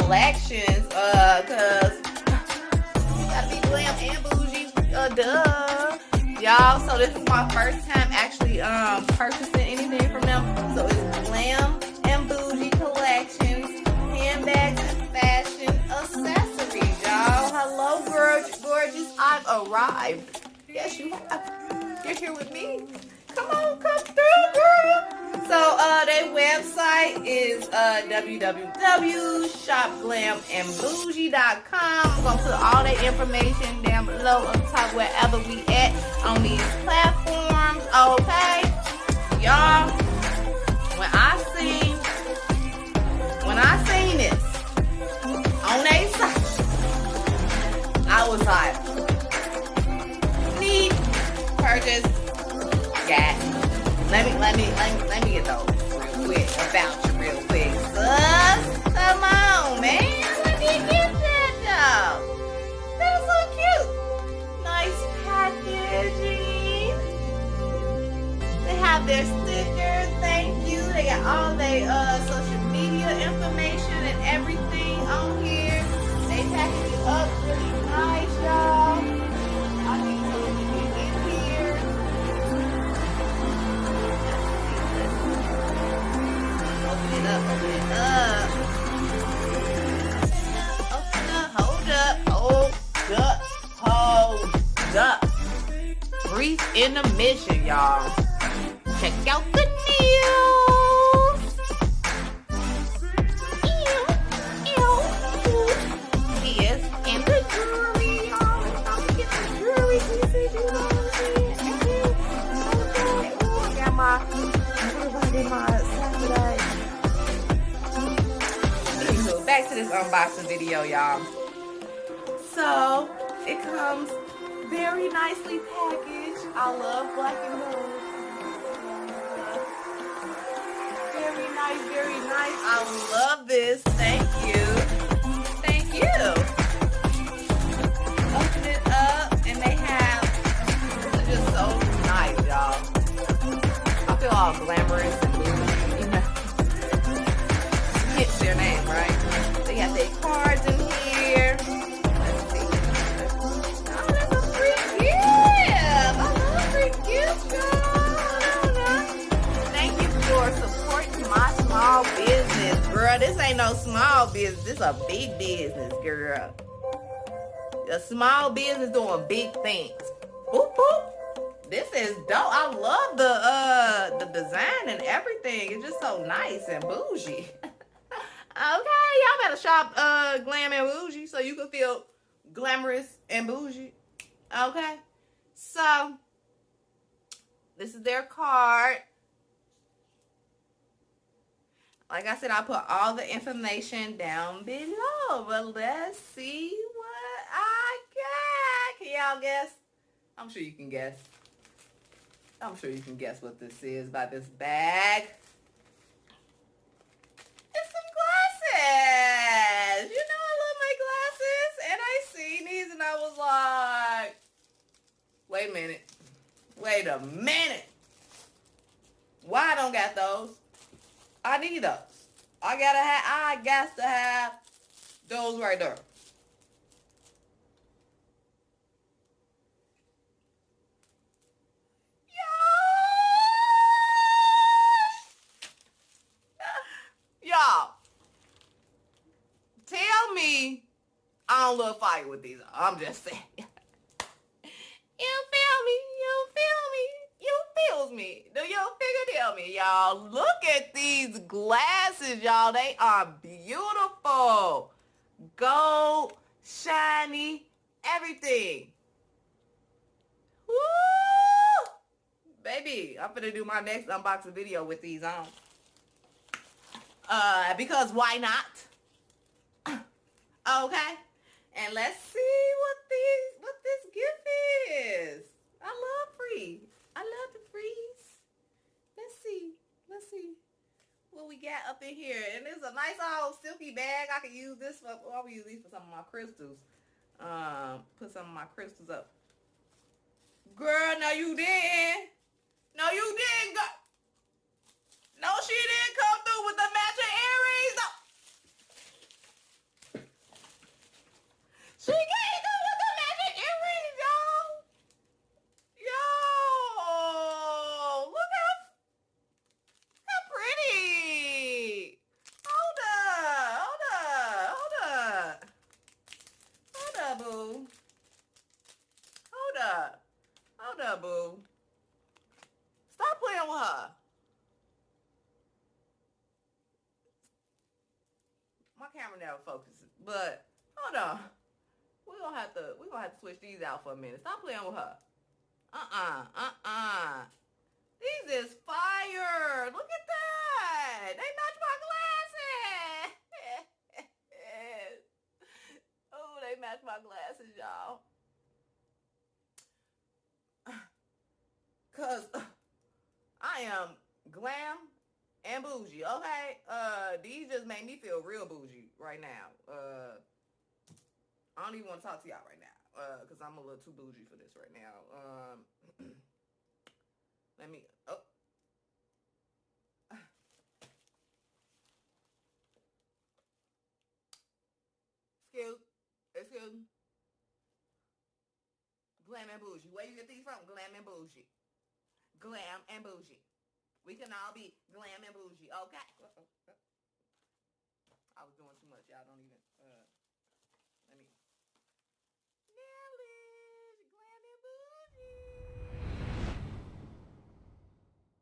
collections, cause you gotta be glam and bougie, duh. Y'all, so this is my first time actually purchasing anything from them. So it's Glam and Boujee collections, handbags and fashion accessories, y'all. Hello, gorgeous. I've arrived. Yes, you have. You're here with me. Come on, come through, girl. So their website is www.shopglamandboujee.com. I'm gonna put all that information down below on top wherever we at on these platforms. Okay, y'all. When I seen this on their site, I was like, need purchase. Got. Let me get those real quick about you real quick. Sus, come on, man. Let me get that though. That's so cute. Nice packaging. They have their stickers. Thank you. They got all their social media information and everything on here. They package it up really nice, y'all. I need something to get in here. Open it up. Hold up. Brief intermission, y'all. Check out the news. Yes, and the jewelry, y'all. It's about to get the jewelry pieces, you know what I'm saying? Okay. Ooh, I got my Saturday. So back to this unboxing video, y'all. So it comes very nicely packaged. I love black and gold. Very nice, very nice. I love this. Thank you. Thank you. Open it up and they have, it's just so nice, y'all. I feel all glamorous and bougie, you know. Hits their name, right? They got their cards in here. Let's see. Oh, that's a free gift. I love free gifts, y'all. Thank you for supporting my small business, girl. This ain't no small business. This is a big business, girl. A small business doing big things. Boop, boop. This is dope. I love the design and everything. It's just so nice and bougie. Okay, y'all better shop Glam and Boujee so you can feel glamorous and bougie. Okay, so this is their card. Like I said, I'll put all the information down below. But let's see what I got. Can y'all guess? I'm sure you can guess. I'm sure you can guess what this is by this bag. It's some glasses. You know I love my glasses. And I seen these and I was like, wait a minute. Wait a minute. Why I don't got those? I need those. I got to have those right there. Y'all, tell me I don't look fire with these. I'm just saying. You feel me? You feels me. Do you tell me, y'all? Look at these glasses, y'all. They are beautiful. Gold, shiny, everything. Woo! Baby, I'm gonna do my next unboxing video with these on. Because why not? Okay. And let's see what this gift is. I love free. I love the freeze. Let's see what we got up in here. And it's a nice old silky bag. I can use this for, well, I will use these for some of my crystals. Put some of my crystals up. Girl, no you didn't. No you didn't. No, she didn't come through with the matching earrings. No. She came through with the magic earrings, y'all. Yo, look how pretty. Hold up, hold up, hold up. Hold up, boo. Hold up. Hold up, boo. Stop playing with her. My camera never focuses, but hold on. We're gonna have to switch these out for a minute. Stop playing with her. These is fire. Look at that. They match my glasses. Oh, they match my glasses, y'all. Cause I am glam and bougie, okay? These just make me feel real bougie right now. I don't even want to talk to y'all right now. Cause I'm a little too bougie for this right now. Let me excuse me. Glam and bougie. Where you get these from? Glam and bougie. Glam and bougie. We can all be glam and bougie, okay? I was doing too much. Y'all don't even